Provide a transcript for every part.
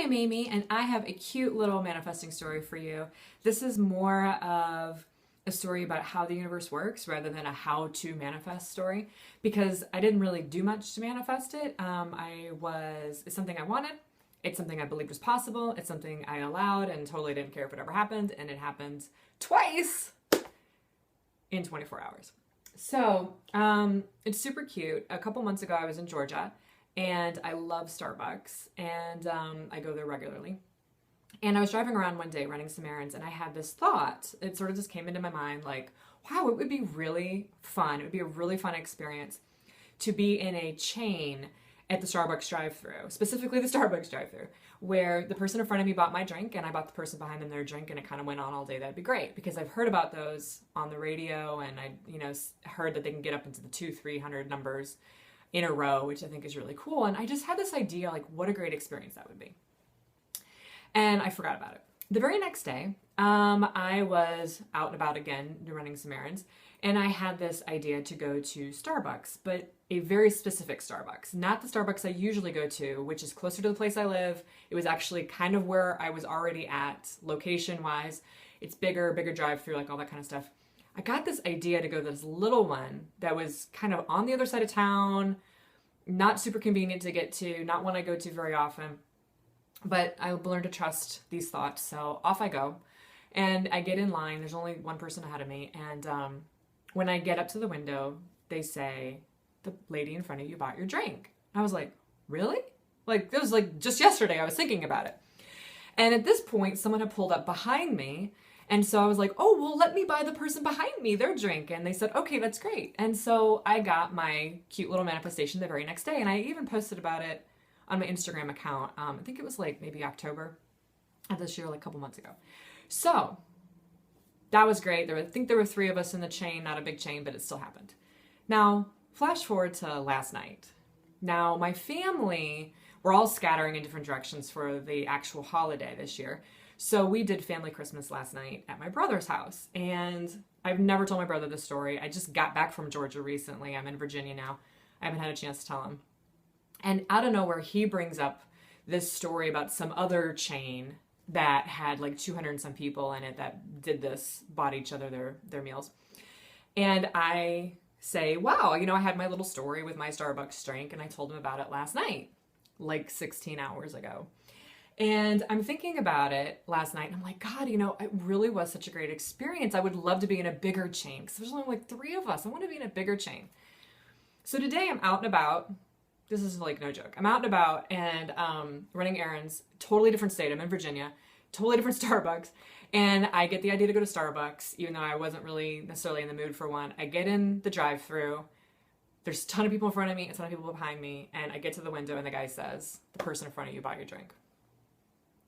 I'm Amy, and I have a cute little manifesting story for you. This is more of a story about how the universe works rather than a how to manifest story, because I didn't really do much to manifest it. It's something I wanted. It's something I believed was possible. It's something I allowed and totally didn't care if it ever happened. And it happened twice in 24 hours. So it's super cute. A couple months ago, I was in Georgia. And I love Starbucks, and I go there regularly. And I was driving around one day running some errands, and I had this thought. It sort of just came into my mind like, wow, it would be really fun. It would be a really fun experience to be in a chain at the Starbucks drive-thru, specifically the Starbucks drive-thru, where the person in front of me bought my drink, and I bought the person behind them their drink, and it kind of went on all day. That'd be great, because I've heard about those on the radio, and I heard that they can get up into the 200-300 numbers in a row, which I think is really cool. And I just had this idea, like, what a great experience that would be. And I forgot about it. The very next day, I was out and about again, running some errands, and I had this idea to go to Starbucks, but a very specific Starbucks, not the Starbucks I usually go to, which is closer to the place I live. It was actually kind of where I was already at, location-wise. It's bigger drive-through, like all that kind of stuff. I got this idea to go to this little one that was kind of on the other side of town, not super convenient to get to, not one I go to very often, but I learned to trust these thoughts. So off I go, and I get in line. There's only one person ahead of me, and when I get up to the window, they say, "The lady in front of you bought your drink." I was like, really? Like, it was like just yesterday I was thinking about it. And at this point, someone had pulled up behind me. And so I was like, oh, well, let me buy the person behind me their drink. And they said, okay, that's great. And so I got my cute little manifestation the very next day. And I even posted about it on my Instagram account. I think it was like maybe October of this year, like a couple months ago. So that was great. I think there were 3 of us in the chain, not a big chain, but it still happened. Now, flash forward to last night. Now, my family, we're all scattering in different directions for the actual holiday this year. So we did family Christmas last night at my brother's house, and I've never told my brother this story. I just got back from Georgia recently. I'm in Virginia now. I haven't had a chance to tell him. And out of nowhere, he brings up this story about some other chain that had like 200 and some people in it that did this, bought each other their meals. And I say, wow, I had my little story with my Starbucks drink, and I told him about it last night, like 16 hours ago. And I'm thinking about it last night, and I'm like, God, it really was such a great experience. I would love to be in a bigger chain, because there's only like 3 of us. I want to be in a bigger chain. So today I'm out and about. This is like no joke. I'm out and about and running errands. Totally different state. I'm in Virginia. Totally different Starbucks. And I get the idea to go to Starbucks, even though I wasn't really necessarily in the mood for one. I get in the drive-thru. There's a ton of people in front of me, a ton of people behind me, and I get to the window, and the guy says, "The person in front of you bought your drink."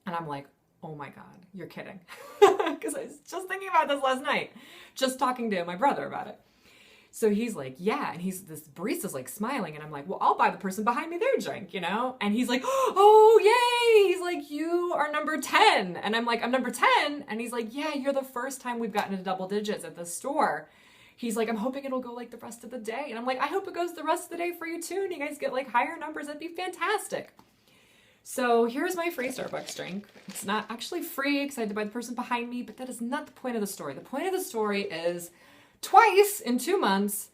And I'm like, oh my God, you're kidding. Because I was just thinking about this last night, just talking to my brother about it. So he's like, yeah. And this barista's like smiling. And I'm like, well, I'll buy the person behind me their drink, And he's like, oh, yay. He's like, you are number 10. And I'm like, I'm number 10. And he's like, yeah, you're the first time we've gotten to double digits at the store. He's like, I'm hoping it'll go like the rest of the day. And I'm like, I hope it goes the rest of the day for you too. And you guys get like higher numbers. That'd be fantastic. So here's my free Starbucks drink. It's not actually free because I had to buy the person behind me, but that is not the point of the story. The point of the story is twice in 2 months,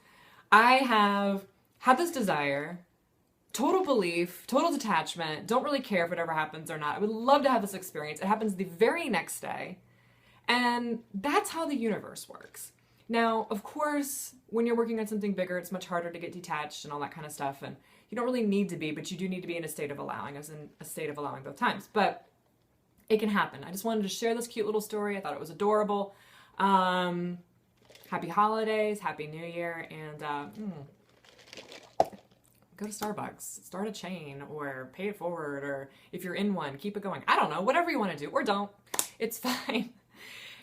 I have had this desire, total belief, total detachment, don't really care if it ever happens or not. I would love to have this experience. It happens the very next day. And that's how the universe works. Now, of course, when you're working on something bigger, it's much harder to get detached and all that kind of stuff. And you don't really need to be, but you do need to be in a state of allowing. I was in a state of allowing both times, but it can happen. I just wanted to share this cute little story. I thought it was adorable. Happy holidays, happy new year, and go to Starbucks, start a chain, or pay it forward, or if you're in one, keep it going. I don't know, whatever you want to do, or don't. It's fine.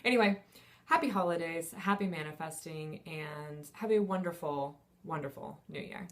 Anyway, happy holidays, happy manifesting, and have a wonderful, wonderful new year.